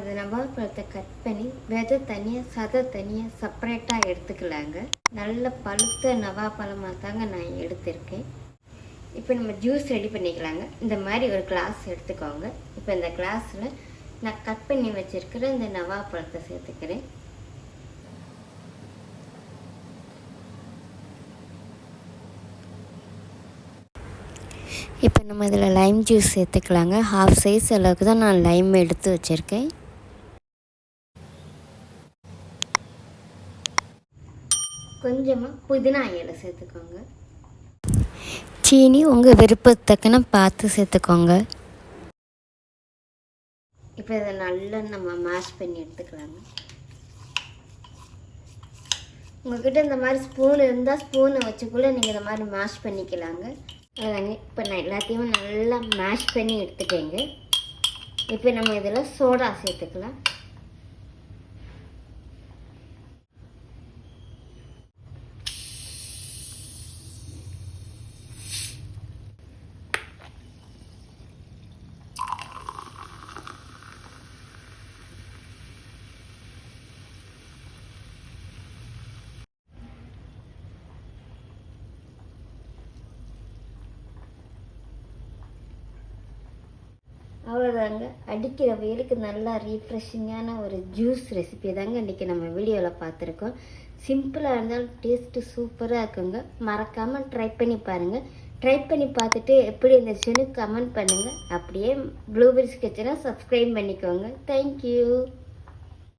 அந்த நவாப்பழத்தை கட் பண்ணி விதை தனியாக சதை தனியாக செப்பரேட்டாக எடுத்துக்கலாங்க. நல்ல பழுத்த நவாப்பழமாக தாங்க நான் எடுத்திருக்கேன். இப்போ நம்ம ஜூஸ் ரெடி பண்ணிக்கலாங்க. இந்த மாதிரி ஒரு கிளாஸ் எடுத்துக்கோங்க. இப்போ இந்த கிளாஸில் நான் கட் பண்ணி வச்சுருக்கிற இந்த நவாப்பழத்தை சேர்த்துக்கிறேன். இப்போ நம்ம இதில் லைம் ஜூஸ் சேர்த்துக்கலாங்க. ஹாஃப் சைஸ் அளவுக்கு தான் நான் லைம் எடுத்து வச்சுருக்கேன். கொஞ்சமாக புதினா இலை சேர்த்துக்கோங்க. சீனி உங்கள் விருப்பத்தக்கன பார்த்து சேர்த்துக்கோங்க. இப்போ இதை நல்லா நம்ம மேஷ் பண்ணி எடுத்துக்கலாங்க. உங்கள்கிட்ட இந்த மாதிரி ஸ்பூன் இருந்தால் ஸ்பூனை வச்சுக்குள்ளே நீங்கள் இந்த மாதிரி மேஷ் பண்ணிக்கலாங்க. அதாங்க இப்போ நான் எல்லாத்தையும் நல்லா மேஷ் பண்ணி எடுத்துட்டேங்க. இப்போ நம்ம இதில் சோடா சேர்த்துக்கலாம். அவ்வளோதாங்க. அடிக்கிற வெயிலுக்கு நல்லா ரீஃப்ரெஷிங்கான ஒரு ஜூஸ் ரெசிபி தாங்க இன்றைக்கி நம்ம வீடியோவில் பார்த்துருக்கோம். சிம்பிளாக இருந்தாலும் டேஸ்ட்டு சூப்பராக இருக்குங்க. மறக்காமல் ட்ரை பண்ணி பாருங்கள். ட்ரை பண்ணி பார்த்துட்டு எப்படி இருந்துச்சுன்னு கமெண்ட் பண்ணுங்கள். அப்படியே ப்ளூபெர்ரி கிச்சனை சப்ஸ்கிரைப் பண்ணிக்கோங்க. தேங்க்யூ.